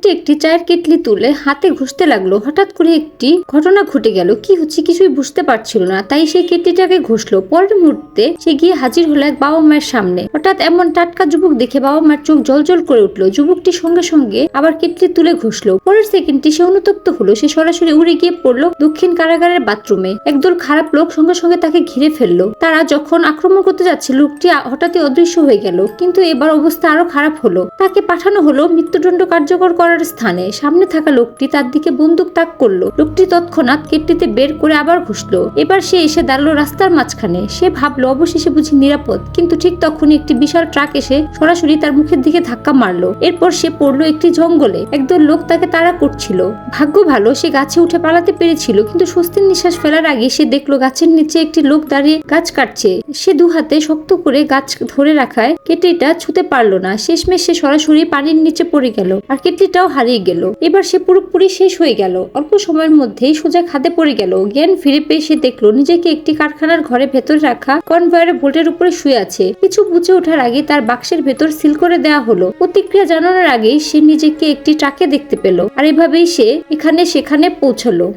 কেটে একটি চায়ের কেটলি তুলে হাতে ঘষতে লাগলো। হঠাৎ করে একটি ঘটনা ঘটে গেল। কি হচ্ছে কিছুই বুঝতে পারছিল না, তাই সেই কেটলিটাকে ঘষলো। পরের মুহূর্তে সে গিয়ে হাজির হলো এক বাবা মায়ের সামনে। হঠাৎ এমন টাটকা যুবক দেখে বাবা মায়ের চোখ জলজল করে উঠলো। যুবকটি সঙ্গে সঙ্গে আবার কেটলি তুলে ঘষলো। পরের সেকেন্ডে সে অনুতপ্ত হলো। সে সরাসরি উড়ে গিয়ে পড়লো দক্ষিণ কারাগারের বাথরুমে। একদল খারাপ লোক সঙ্গে সঙ্গে তাকে ঘিরে ফেললো। তারা যখন আক্রমণ করতে যাচ্ছে, লোকটি হঠাৎই অদৃশ্য হয়ে গেল। কিন্তু এবার অবস্থা আরো খারাপ হলো। তাকে পাঠানো হলো মৃত্যুদণ্ড কার্যকর করার স্থানে। সামনে থাকা লোকটি তার দিকে বন্দুক তাক করলো। লোকটি তৎক্ষণাৎ কেটলিতে বের করে আবার ঘষলো। এবার সে এসে দাঁড়ালো রাস্তার মাঝখানে। সে ভাবলো অবশেষে বুঝি নিরাপদ, কিন্তু ঠিক তখনই একটি বিশাল ট্রাক এসে সরাসরি তার মুখের দিকে ধাক্কা মারলো। এরপর সে পড়লো একটি জঙ্গলে। একদল লোক তাকে তাড়া করছিল। ভাগ্য ভালো সে গাছে উঠে পালাতে পেরেছিল, কিন্তু স্বস্তির নিঃশ্বাস ফেলার আগে সে দেখলো গাছের নিচে একটি লোক দাঁড়িয়ে গাছ কাটছে। সে দু হাতে শক্ত করে গাছ ধরে রাখায় কেটলিটা ছুঁতে পারলো না। শেষমেশ সে সরাসরি পানির নিচে পড়ে গেল, আর কেটলিটাও হারিয়ে গেল। এবার সে পুরোপুরি শেষ হয়ে গেল। অল্প সময়ের মধ্যেই সোজা খাদে পড়ে গেল। জ্ঞান ফিরে পেয়ে সে দেখলো নিজেকে একটি কারখানার ঘরে ভেতরে রাখা কনভয়ের ভোল্টের উপরে শুয়ে আছে। কিছু বুঝে ওঠার আগে তার বাক্সের ভেতর সিল করে দেওয়া হলো। প্রতিক্রিয়া জানানোর আগেই সে নিজেকে একটি ট্রাকে দেখতে পেল, আর এভাবেই সে এখানে সেখানে পৌঁছলো।